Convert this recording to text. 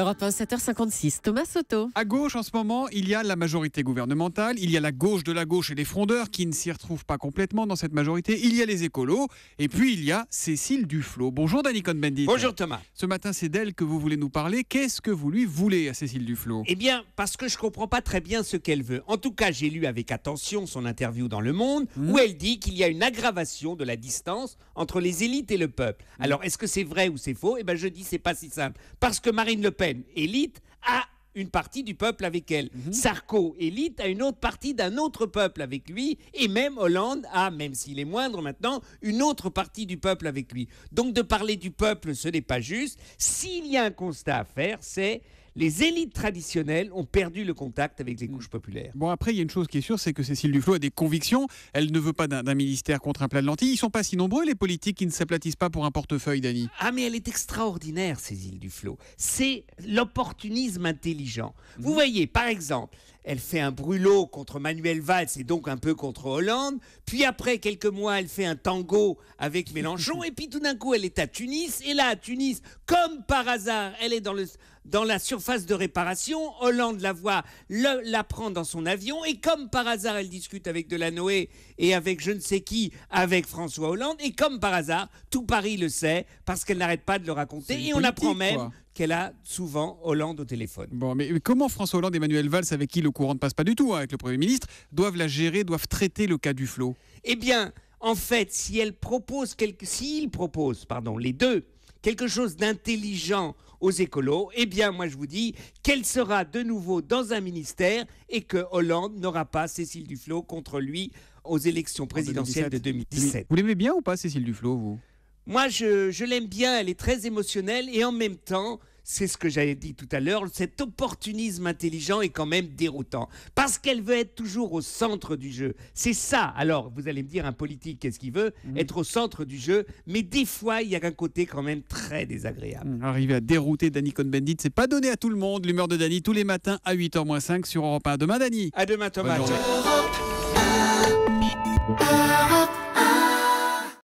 Europe 1, 7h56, Thomas Soto. À gauche, en ce moment, il y a la majorité gouvernementale, il y a la gauche de la gauche et les frondeurs qui ne s'y retrouvent pas complètement dans cette majorité, il y a les écolos, et puis il y a Cécile Duflot. Bonjour Dany Cohn-Bendit. Bonjour Thomas. Ce matin, c'est d'elle que vous voulez nous parler. Qu'est-ce que vous lui voulez à Cécile Duflot? Eh bien, parce que je ne comprends pas très bien ce qu'elle veut. En tout cas, j'ai lu avec attention son interview dans Le Monde, où elle dit qu'il y a une aggravation de la distance entre les élites et le peuple. Alors, est-ce que c'est vrai ou c'est faux? Eh bien, je dis c'est pas si simple. Parce que Marine Le Pen, élite, a une partie du peuple avec elle. Sarko, élite, a une autre partie d'un autre peuple avec lui. Et même Hollande a, même s'il est moindre maintenant, une autre partie du peuple avec lui. Donc de parler du peuple, ce n'est pas juste. S'il y a un constat à faire, c'est les élites traditionnelles ont perdu le contact avec les couches populaires. Bon, après, il y a une chose qui est sûre, c'est que Cécile Duflot a des convictions. Elle ne veut pas d'un ministère contre un plat de lentilles. Ils ne sont pas si nombreux, les politiques qui ne s'aplatissent pas pour un portefeuille, Dany. Ah, mais elle est extraordinaire, Cécile Duflot. C'est l'opportunisme intelligent. Vous voyez, par exemple, elle fait un brûlot contre Manuel Valls et donc un peu contre Hollande. Puis après quelques mois, elle fait un tango avec Mélenchon. Et puis tout d'un coup, elle est à Tunis. Et là, à Tunis, comme par hasard, elle est dans la surface de réparation. Hollande la voit, la prend dans son avion. Et comme par hasard, elle discute avec Delanoë et avec je ne sais qui, avec François Hollande. Et comme par hasard, tout Paris le sait parce qu'elle n'arrête pas de le raconter. Et on apprend même qu'elle a souvent Hollande au téléphone. Bon, mais comment François Hollande et Manuel Valls, avec qui le courant ne passe pas du tout, avec le Premier ministre, doivent la gérer, doivent traiter le cas Duflot? Eh bien, en fait, s'ils proposent, les deux, quelque chose d'intelligent aux écolos, eh bien, moi je vous dis qu'elle sera de nouveau dans un ministère et que Hollande n'aura pas Cécile Duflot contre lui aux élections présidentielles de 2017. Vous l'aimez bien ou pas, Cécile Duflot, vous? Moi, je l'aime bien, elle est très émotionnelle et en même temps, c'est ce que j'avais dit tout à l'heure, cet opportunisme intelligent est quand même déroutant. Parce qu'elle veut être toujours au centre du jeu. C'est ça. Alors, vous allez me dire, un politique, qu'est-ce qu'il veut? Être au centre du jeu. Mais des fois, il y a un côté quand même très désagréable. Arriver à dérouter Dany Cohn-Bendit, c'est pas donné à tout le monde. L'humeur de Dany tous les matins à 8h moins 5 sur Europe 1. À demain, Dany. À demain, Thomas. Bonne journée.